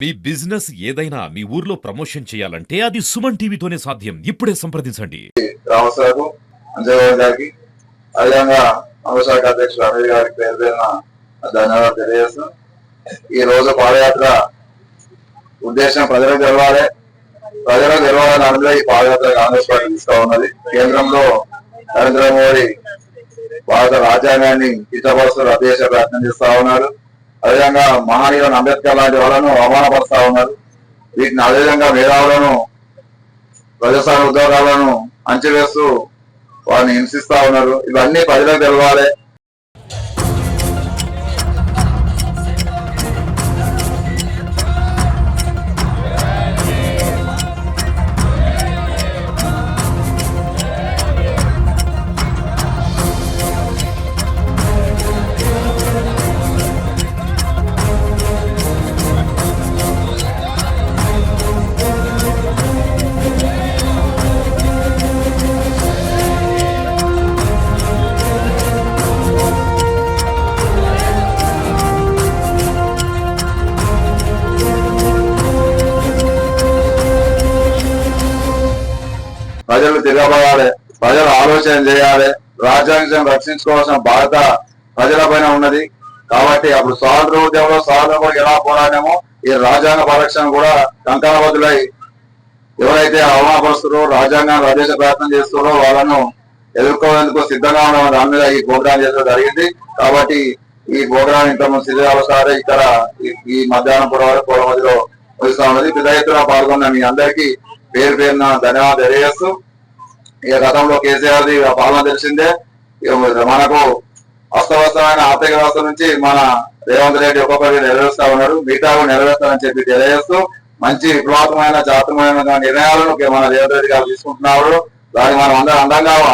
మీ business ఏదైనా మీ ఊర్లో promotion చేయాలంటే అది సుమన్ టీవీతోనే సాధ్యం. ఇప్పుడే సంప్రదించండి. రామసారు అంజయ్ గారికి అదేవిధంగా అమశాఖ అధ్యక్షుడు అనిల్ గారికి పేరు పేరున ధన్యవాదాలు తెలియజేస్తూ ఈ రోజు పాదయాత్ర ఉద్దేశం ప్రజలకు గెలవాలని అందులో ఈ పాదయాత్ర కాంగ్రెస్ పార్టీ తీసుకో ఉన్నది. కేంద్రంలో నరేంద్ర మోడీ భారత రాజ్యాంగాన్ని కించపరుస్తూ రద్దు చేసే ప్రయత్నం చేస్తా ఉన్నారు. అదేవిధంగా మహానీయులను అంబేద్కర్ లాంటి వాళ్ళను అవమానపరుస్తా ఉన్నారు. వీటిని అదేవిధంగా మేధావులను ప్రజాస్వామ్య ఉద్యోగాలను అంచవేస్తూ వారిని హింసిస్తా ఉన్నారు. ఇవన్నీ ప్రజలకు తెలవాలి. ప్రజలు తిరగబడాలి, ప్రజలు ఆలోచన చేయాలి. రాజ్యాంగం రక్షించుకోవాల్సిన బాధ్యత ప్రజల పైన ఉన్నది. కాబట్టి అప్పుడు స్వాతంత్ర ఉద్యమంలో స్వాతంత్రం ఎలా పోరాడమో ఈ రాజ్యాంగ పరిరక్షణ కూడా కంకణబద్దులై ఎవరైతే అవమానపరుస్తారో రాజ్యాంగాన్ని రద్దు ప్రయత్నం చేస్తారో వాళ్ళను ఎదుర్కోవడానికి సిద్ధంగా ఉన్న దాని మీద ఈ ప్రోగ్రాం చేయడం జరిగింది. కాబట్టి ఈ ప్రోగ్రాం ఇంతకుముందు సిద్ధావసారి ఇక్కడ ఈ మధ్యాహ్నం పూర్వ మధ్యలో వస్తూ ఉన్నది. పెద్ద ఎత్తున పాల్గొన్న మీ అందరికీ పేరు పేరున ధన్యవాదాలు తెలియజేస్తూ ఇక గతంలో కేసీఆర్ ది పాలన తెలిసిందే. మనకు అస్తవ్యస్తమైన ఆర్థిక వ్యవస్థ నుంచి మన రేవంత్ రెడ్డి ఒక్కొక్కరికి నెరవేరుస్తా ఉన్నారు. మిగతా నెరవేరుస్తారని చెప్పి తెలియజేస్తూ మంచి విప్లవాత్మకమైన జాతకమైన నిర్ణయాలను మన రేవంత్ రెడ్డి గారు తీసుకుంటున్నారు. దానికి మనం అందరం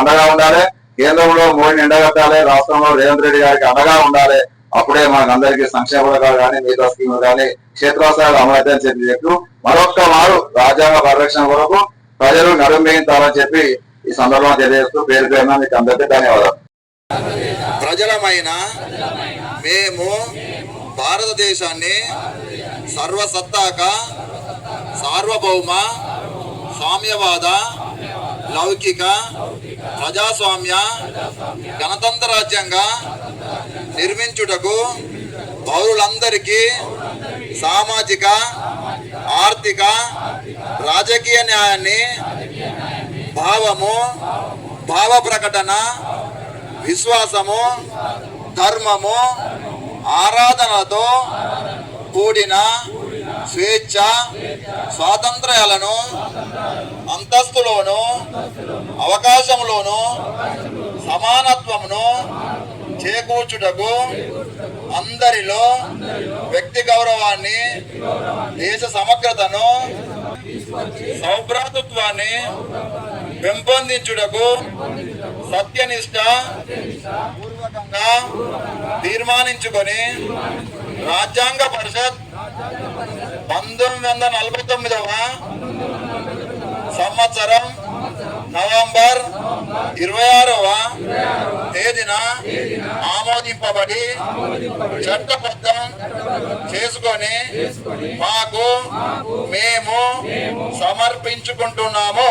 అండగా ఉండాలి. కేంద్రంలో మోడీని ఎండగట్టాలి, రాష్ట్రంలో రేవంత్ రెడ్డి గారికి అండగా ఉండాలి. అప్పుడే మనకు అందరికీ సంక్షేమ పథకాలు కానీ మిగతా స్కీములు కానీ క్షేత్రస్థాయిలో అమలవుతాయని చెప్పి మరొక్క మారు రాజ్యాంగ పరిరక్షణ కొరకు ప్రజలు నడుంబించాలని చెప్పి ఈ సందర్భంగా తెలియజేస్తూ పేరు పేరున మీకు అందరికీ ధన్యవాదాలు. ప్రజలమైన మేము భారతదేశాన్ని సర్వసత్తాక సార్వభౌమ సామ్యవాద లౌకిక ప్రజాస్వామ్య గణతంత్ర రాజ్యంగా నిర్మించుటకు పౌరులందరికీ సామాజిక ఆర్థిక రాజకీయ న్యాయాన్ని భావము భావ ప్రకటన విశ్వాసము ధర్మము ఆరాధనలతో కూడిన స్వేచ్ఛ స్వాతంత్ర్యాలను అంతస్తులోను అవకాశంలోను సమానత్వమును చేకూర్చుటకు అందరిలో వ్యక్తి గౌరవాన్ని దేశ సమగ్రతను సౌభ్రాతృత్వాన్ని పెంపొందించుటకు సత్యనిష్ట పూర్వకంగా తీర్మానించుకొని రాజ్యాంగ పరిషత్ 1949వ సంవత్సరం నవంబర్ 26వ తేదీన ఆమోదింపబడి చట్టబద్ధం చేసుకొని మాకు మేము సమర్పించుకుంటున్నాము.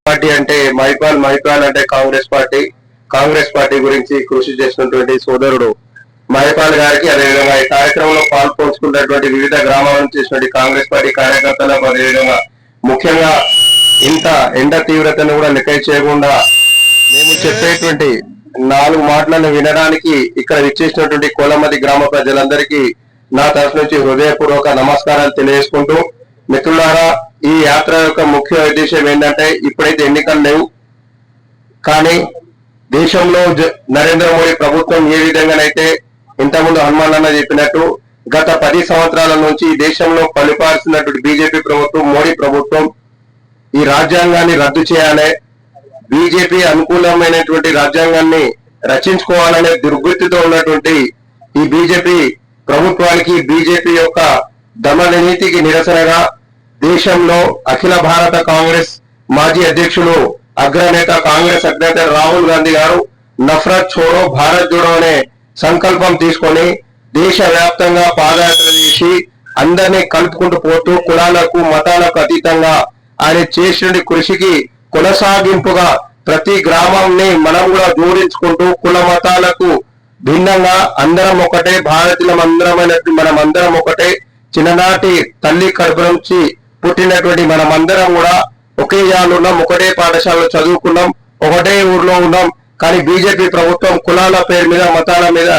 పార్టీ అంటే మైపాల్ అంటే కాంగ్రెస్ పార్టీ గురించి కృషి చేసినటువంటి సోదరుడు మైపాల్ గారికి, అదేవిధంగా ఈ కార్యక్రమంలో పాల్పంచుకున్నటువంటి వివిధ గ్రామాల నుంచి చేసినటువంటి కాంగ్రెస్ పార్టీ కార్యకర్తలకు, అదేవిధంగా ముఖ్యంగా ఇంత ఎండ తీవ్రతను కూడా లెక్క చేయకుండా మేము చెప్పేటువంటి 4 మాటలను వినడానికి ఇక్కడ విచ్చేసినటువంటి కోలమది గ్రామ ప్రజలందరికీ నా తరఫు నుంచి హృదయపూర్వక నమస్కారాలు తెలియజేసుకుంటూ, మిత్రులారా, ఈ యాత్ర యొక్క ముఖ్య ఉద్దేశం ఏంటంటే ఇప్పుడైతే ఎన్నికలు లేవు, కానీ దేశంలో నరేంద్ర మోడీ ప్రభుత్వం ఏ విధంగానైతే ఇంతకుముందు హనుమాన్ అన్న చెప్పినట్టు గత 10 సంవత్సరాల నుంచి దేశంలో పరిపాలిస్తున్నటువంటి బీజేపీ ప్రభుత్వం, మోడీ ప్రభుత్వం ఈ రాజ్యాంగాన్ని రద్దు చేయాలి, బీజేపీ అనుకూలమైనటువంటి రాజ్యాంగాన్ని రచించుకోవాలనే దుర్బుద్ధితో ఉన్నటువంటి ఈ బీజేపీ ప్రభుత్వానికి, బీజేపీ యొక్క దమన నీతికి నిరసనగా దేశంలో అఖిల భారత కాంగ్రెస్ మాజీ అధ్యక్షులు అగ్రనేత కాంగ్రెస్ అగ్రనేత రాహుల్ గాంధీ గారు నఫరత్ छोड़ो భారత్ జోడో అనే సంకల్పం తీసుకొని దేశవ్యాప్తంగా పాదయాత్ర చేసి అందరినీ కలుపుకుంటూ పోతూ కులాలకు మతాలకు అతీతంగా ఆయన చేసిన కృషికి కొనసాగింపుగా ప్రతి గ్రామాన్ని మనం కూడా జోడించుకుంటూ కుల మతాలకు భిన్నంగా అందరం ఒకటే, భారతీయులం అందరమైనట్టు మనం అందరం ఒకటే, చిన్ననాటి తల్లి కడుపు నుంచి పుట్టినటువంటి మనమందరం కూడా ఒకే జాలు ఉన్నాం, ఒకటే పాఠశాలలో చదువుకున్నాం, ఒకటే ఊర్లో ఉన్నాం. కానీ బీజేపీ ప్రభుత్వం కులాల పేరు మీద మతాల మీద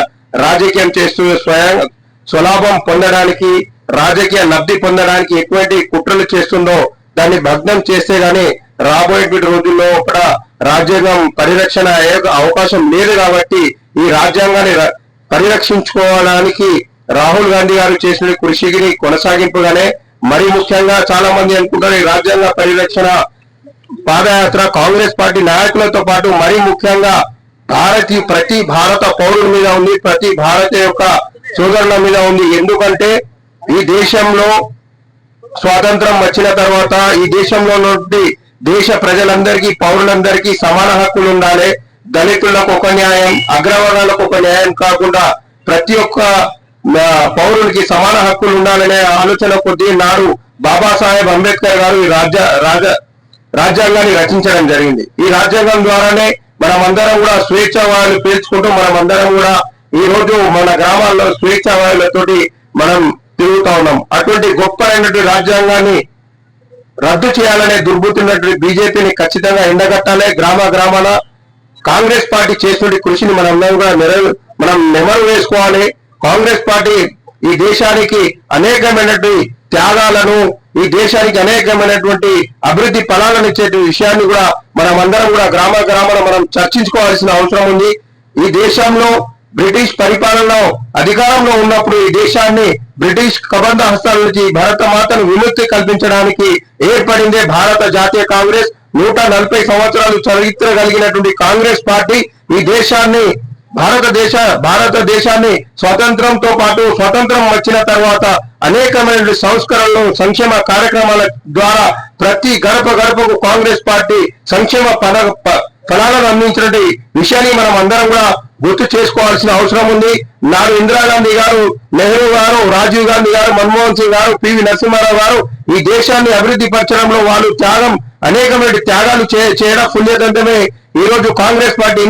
రాజకీయం చేస్తూ స్వలాభం పొందడానికి, రాజకీయ లబ్ధి పొందడానికి ఎటువంటి కుట్రలు చేస్తుందో దాన్ని భగ్నం చేస్తే గానీ రాబోయే రోజుల్లో కూడా రాజ్యాంగం పరిరక్షణ అయ్యే అవకాశం లేదు. కాబట్టి ఈ రాజ్యాంగాన్ని పరిరక్షించుకోవడానికి రాహుల్ గాంధీ గారు చేసిన కృషికి కొనసాగింపుగానే మరి ముఖ్యంగా చాలా మంది అనుకుంటారు ఈ రాజ్యాంగ పరిరక్షణ పాదయాత్ర కాంగ్రెస్ పార్టీ నాయకులతో పాటు మరీ ముఖ్యంగా ప్రతి భారత పౌరుల మీద ఉంది, ప్రతి భారతీయ యొక్క సోదరుల మీద ఉంది. ఎందుకంటే ఈ దేశంలో స్వాతంత్రం వచ్చిన తర్వాత ఈ దేశంలో నుండి దేశ ప్రజలందరికీ పౌరులందరికీ సమాన హక్కులు ఉండాలి. దళితులకు ఒక న్యాయం, అగ్రవర్ణాలకు ఒక న్యాయం కాకుండా ప్రతి ఒక్క పౌరునికి సమాన హక్కులు ఉండాలనే ఆలోచన కొద్దీ నాడు బాబాసాహెబ్ అంబేద్కర్ గారు ఈ రాజ్యాంగాన్ని రచించడం జరిగింది. ఈ రాజ్యాంగం ద్వారానే మనమందరం కూడా స్వేచ్ఛ వాయులు పీల్చుకుంటూ మనమందరం కూడా ఈ రోజు మన గ్రామాల్లో స్వేచ్ఛ వాయులతోటి మనం తిరుగుతా ఉన్నాం. అటువంటి గొప్పైనటువంటి రాజ్యాంగాన్ని రద్దు చేయాలనే దుర్బుతున్నటువంటి బీజేపీని ఖచ్చితంగా ఎండగట్టాలి. గ్రామాల కాంగ్రెస్ పార్టీ చేసినటువంటి కృషిని మనం నెమరు వేసుకోవాలి. కాంగ్రెస్ పార్టీ ఈ దేశానికి అనేకమైనటువంటి త్యాగాలను, ఈ దేశానికి అనేకమైనటువంటి అభివృద్ధి ఫలాలను ఇచ్చే విషయాన్ని కూడా మనమందరం కూడా గ్రామాల మనం చర్చించుకోవాల్సిన అవసరం ఉంది. ఈ దేశంలో బ్రిటిష్ పరిపాలనలో అధికారంలో ఉన్నప్పుడు ఈ దేశాన్ని బ్రిటిష్ కబంధ హస్తాల నుంచి భారత మాతను విముక్తి కల్పించడానికి ఏర్పడిందే భారత జాతీయ కాంగ్రెస్. 140 సంవత్సరాలు చరిత్ర కలిగినటువంటి కాంగ్రెస్ పార్టీ ఈ దేశాన్ని భారతదేశాన్ని స్వతంత్రంతో పాటు స్వతంత్రం వచ్చిన తర్వాత అనేకమైన సంస్కరణలు, సంక్షేమ కార్యక్రమాల ద్వారా ప్రతి గడపకు కాంగ్రెస్ పార్టీ సంక్షేమ ఫలాలను అందించినటువంటి విషయాన్ని మనం అందరం కూడా గుర్తు చేసుకోవాల్సిన అవసరం ఉంది. నాడు ఇందిరాగాంధీ గారు, నెహ్రూ గారు, రాజీవ్ గాంధీ గారు, మన్మోహన్ సింగ్ గారు, పివి నరసింహారావు గారు ఈ దేశాన్ని అభివృద్ధి పరచడంలో వాళ్ళు అనేకమైన త్యాగాలు చేయడం పుణ్యతంతమే ఈ రోజు కాంగ్రెస్ పార్టీ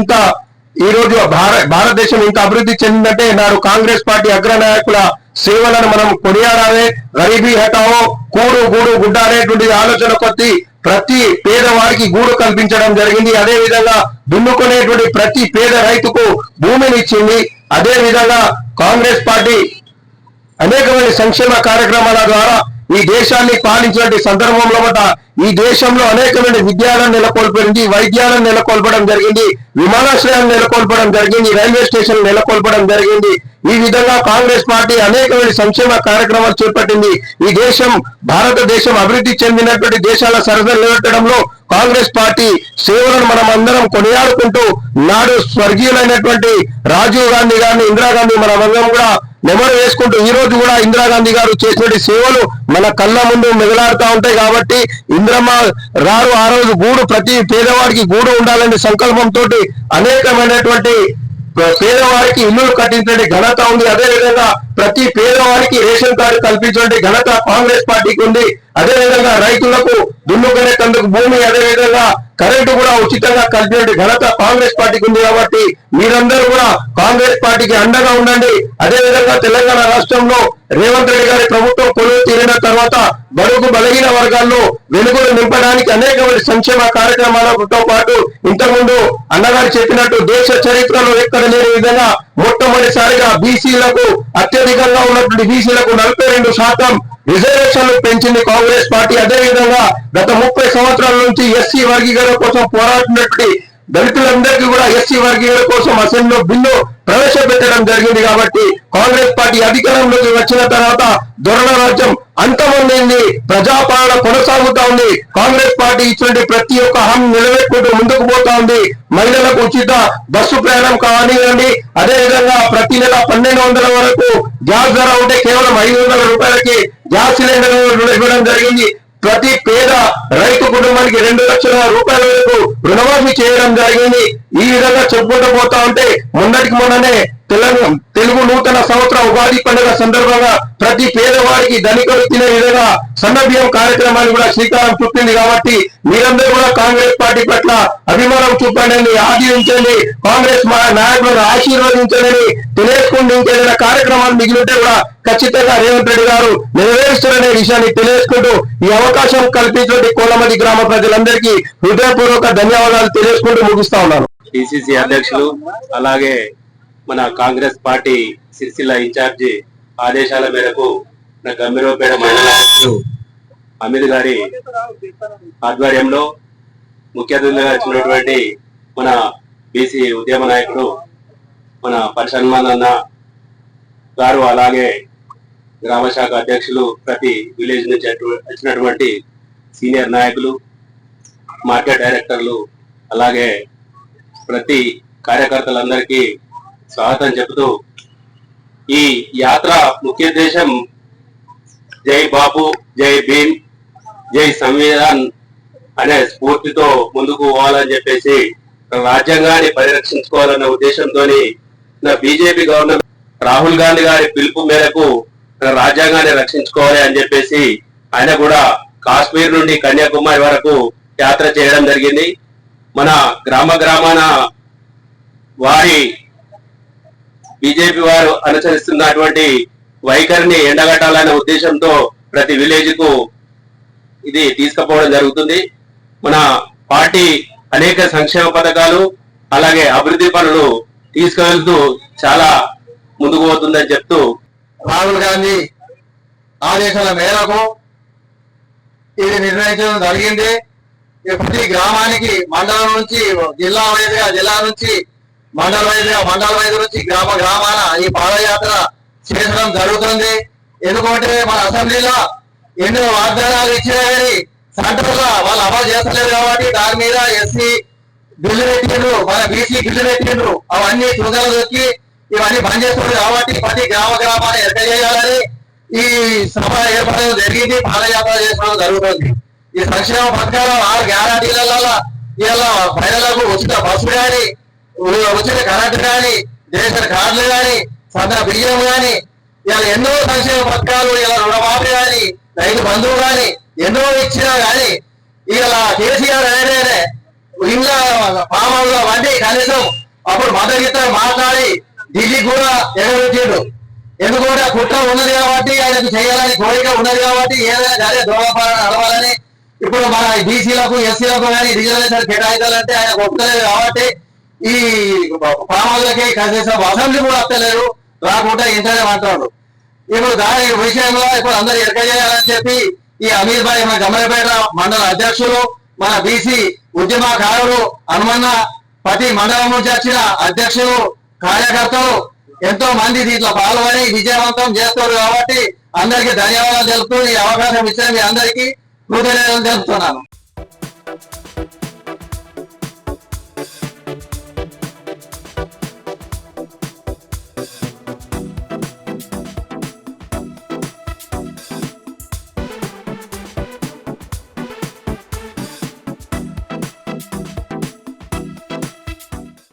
ఈ రోజు భారతదేశం ఇంత అభివృద్ధి చెందిందంటే నాడు కాంగ్రెస్ పార్టీ అగ్రనాయకుల సేవలను మనం కొనియాడాలి. గరీబీ హటావో, కూడు గూడు గుడ్డ అనేటువంటి ఆలోచన కొద్ది ప్రతి పేదవాడికి గూడు కల్పించడం జరిగింది. అదే విధంగా దున్నుకునేటువంటి ప్రతి పేద రైతుకు భూమిని ఇచ్చింది. అదే విధంగా కాంగ్రెస్ పార్టీ అనేకమైన సంక్షేమ కార్యక్రమాల ద్వారా ఈ దేశాన్ని పాలించినటువంటి సందర్భంలో ఈ దేశంలో అనేకమైన విద్యాలను నెలకొల్పింది, వైద్యాలను నెలకొల్పడం జరిగింది, విమానాశ్రయాలను నెలకొల్పడం జరిగింది, రైల్వే స్టేషన్ నెలకొల్పడం జరిగింది. ఈ విధంగా కాంగ్రెస్ పార్టీ అనేకమైన సంక్షేమ కార్యక్రమాలు చేపట్టింది. ఈ భారతదేశం అభివృద్ధి చెందినటువంటి దేశాల సరసలు నిలబెట్టడంలో కాంగ్రెస్ పార్టీ సేవలను మనం అందరం కొనియాడుకుంటూ నాడు స్వర్గీయులైనటువంటి రాజీవ్ గాంధీ గారిని, ఇందిరాగాంధీ మనమందరం కూడా నెమరు వేసుకుంటూ ఈ రోజు కూడా ఇందిరాగాంధీ గారు చేసినటువంటి సేవలు మన కళ్ళ ముందు మిగలాడుతూ ఉంటాయి. కాబట్టి ఇందిరమ్మ గారు ఆ రోజు ప్రతి పేదవాడికి గూడు ఉండాలనే సంకల్పంతో అనేకమైనటువంటి పేదవారికి ఇల్లులు కట్టించే ఘనత ఉంది. అదేవిధంగా ప్రతి పేదవారికి రేషన్ కార్డు కల్పించే ఘనత కాంగ్రెస్ పార్టీకి ఉంది. అదేవిధంగా రైతులకు దున్నుకునేందుకు భూమి, అదేవిధంగా కరెంటు కూడా ఉచితంగా కల్పించే ఘనత కాంగ్రెస్ పార్టీకి ఉంది. కాబట్టి మీరందరూ కూడా కాంగ్రెస్ పార్టీకి అండగా ఉండండి. అదేవిధంగా తెలంగాణ రాష్ట్రంలో రేవంత్ రెడ్డి గారి ప్రభుత్వం కొలువు తీరిన తర్వాత బడుగు బలహీన వర్గాల్లో వెలుగులు నింపడానికి అనేకమైన సంక్షేమ కార్యక్రమాలతో పాటు ఇంతకుముందు అన్నగారు చెప్పినట్టు దేశ చరిత్రలో ఎక్కడ లేని విధంగా మొట్టమొదటిసారిగా బీసీలకు అత్యధికంగా ఉన్నటువంటి బీసీలకు 42% రిజర్వేషన్లు పెంచింది కాంగ్రెస్ పార్టీ. అదేవిధంగా గత 30 సంవత్సరాల నుంచి ఎస్సీ వర్గీకరణ కోసం పోరాడినటువంటి దళితులందరికీ కూడా ఎస్సీ వర్గీకరణ కోసం అసెంబ్లీలో బిల్లు ప్రవేశపెట్టడం జరిగింది. కాబట్టి కాంగ్రెస్ పార్టీ అధికారంలోకి వచ్చిన తర్వాత దొరల రాజ్యం అంతమంది ప్రజాపాలన కొనసాగుతా ఉంది. కాంగ్రెస్ పార్టీ ఇచ్చిన ప్రతి ఒక్క హామీ నిలబెట్టుకుంటూ ముందుకు పోతా ఉంది. మహిళలకు ఉచిత బస్సు ప్రయాణం కానివ్వండి, అదేవిధంగా ప్రతి నెల 1200 వరకు గ్యాస్ ధర ఉంటే కేవలం 500 రూపాయలకి గ్యాస్ సిలిండర్ ఇవ్వడం జరిగింది. ప్రతి పేద రైతు కుటుంబానికి 2 లక్షల రూపాయల వరకు రుణమాఫీ చేయడం జరిగింది. ఈ విధంగా చెప్పుకుంటూ పోతా ఉంటే మొన్ననే తెలుగు నూతన సంవత్సర ఉగాది పండుగ సందర్భంగా ప్రతి పేదవాడికి ధనికులు తినే విధంగా సన్నబియ్యం కార్యక్రమాన్ని కూడా శ్రీకారం చుట్టింది. కాబట్టి మీరందరూ కూడా కాంగ్రెస్ పార్టీ పట్ల అభిమానం చూపండి, ఆదరించండి, కాంగ్రెస్ నాయకులను ఆశీర్వదించండి. తెలియకుండా ఇంకేదైనా కార్యక్రమాలు మిగిలితే కూడా ఖచ్చితంగా రేవంత్ రెడ్డి గారు నెరవేరుస్తారనే విషయాన్ని తెలియజేసుకుంటూ ఈ అవకాశం కల్పించినటువంటి కోలమది గ్రామ ప్రజలందరికీ హృదయపూర్వక ధన్యవాదాలు తెలియజేసుకుంటూ ముగిస్తా ఉన్నాను. పిసిసి అధ్యక్షులు అలాగే మన కాంగ్రెస్ పార్టీ సిరిసిల్ల ఇన్ఛార్జి ఆదేశాల మేరకు మన గంభీరపేట మహిళా అధ్యక్షులు అమిత్ గారి ఆధ్వర్యంలో ముఖ్య అతిథిగా వచ్చినటువంటి మన బీసీ ఉద్యమ నాయకుడు మన పరిశన్మాన్ అన్న గారు, అలాగే గ్రామ శాఖ అధ్యక్షులు, ప్రతి విలేజ్ నుంచి వచ్చినటువంటి సీనియర్ నాయకులు, మార్కెట్ డైరెక్టర్లు, అలాగే ప్రతి కార్యకర్తలందరికీ స్వాగతం చెబుతూ ఈ యాత్ర ముఖ్య ఉద్దేశం జై బాపు, జై భీమ్, జై సంవిధాన్ అనే స్ఫూర్తితో ముందుకు పోవాలని చెప్పేసి రాజ్యాంగాన్ని పరిరక్షించుకోవాలన్న ఉద్దేశంతో బీజేపీ గవర్నర్ రాహుల్ గాంధీ గారి పిలుపు మేరకు రాజ్యాంగాన్ని రక్షించుకోవాలి అని చెప్పేసి ఆయన కూడా కాశ్మీర్ నుండి కన్యాకుమారి వరకు యాత్ర చేయడం జరిగింది. మన గ్రామాన వారి బీజేపీ వారు అనుసరిస్తున్నటువంటి వైఖరిని ఎండగట్టాలనే ఉద్దేశంతో ప్రతి విలేజ్ కు ఇది తీసుకుపోవడం జరుగుతుంది. మన పార్టీ అనేక సంక్షేమ పథకాలు అలాగే అభివృద్ధి పనులు తీసుకువెళ్తూ చాలా ముందుకు పోతుందని చెప్తూ రాహుల్ గాంధీ ఆదేశాల మేరకు ఇది నిర్ణయించడం జరిగింది. ప్రతి గ్రామానికి మండలం నుంచి జిల్లా నుంచి మండల వైద్య నుంచి గ్రామాన ఈ పాదయాత్ర చేయడం జరుగుతుంది. ఎందుకంటే మన అసెంబ్లీలో ఎన్నో వాగ్దానాలు ఇచ్చినా కానీ సెంటర్లో వాళ్ళు అమలు చేస్తలేరు కాబట్టి దాని మీద ఎస్సీ బిల్లు పెట్టిండ్రు, మన బీసీ బిల్లు పెట్టిండ్రు, అవన్నీ తుంగలు దొక్కి ఇవన్నీ బంద్ చేస్తుంది. కాబట్టి ప్రతి గ్రామాన్ని ఎక్క చేయాలని ఈ సభ ఏర్పడడం జరిగింది, పాదయాత్ర చేసుకోవడం జరుగుతుంది. ఈ సంక్షేమ పథకాలు 6 గ్యారంటీలలో ఇలా మహిళలకు ఉచిత బస్సు కానీ, ఉచిత కరెంటు కానీ, రేషన్ కార్డులు కానీ, సన్న బియ్యం కానీ, ఇలా ఎన్నో సంక్షేమ పథకాలు, ఇలా రుణమాఫీ కానీ, రైతు బంధువు కానీ ఎన్నో ఇచ్చినా కానీ ఇలా కేసీఆర్ ఆయనే ఇంట్లో పామల్లో వండి కనీసం అప్పుడు మద్దతు మాట్లాడి ఢిల్లీ కూడా ఎగరొచ్చిండు. ఎందుకంటే కుట్ర ఉన్నది కాబట్టి, ఆయనకు చేయాలని కోరిక ఉన్నది కాబట్టి ఏదైనా సరే దోమపాలన నడవాలని ఇప్పుడు మన బీసీలకు ఎస్సీలకు కానీ రిజర్వేషన్ కేటాయించాలంటే ఆయన ఒప్పుకోలేదు కాబట్టి ఈ పామాలకి కనీసం అసెంబ్లీ కూడా వస్తలేరు, రాకుండా ఇంటనే అంటాడు. ఇప్పుడు దాని విషయంలో ఇప్పుడు అందరు ఎరక చేయాలని చెప్పి ఈ అమీర్ భాయ్ మన గమరపేట మండల అధ్యక్షులు, మన బీసీ ఉద్యమకారులు హనుమన్న, ప్రతి మండలం నుంచి వచ్చిన అధ్యక్షులు, కార్యకర్తలు ఎంతో మంది దీంట్లో పాల్గొని విజయవంతం చేస్తారు. కాబట్టి అందరికీ ధన్యవాదాలు తెలుపుతూ ఈ అవకాశం ఇచ్చిన మీ అందరికీ కృతజ్ఞతలు తెలుపుతున్నాను.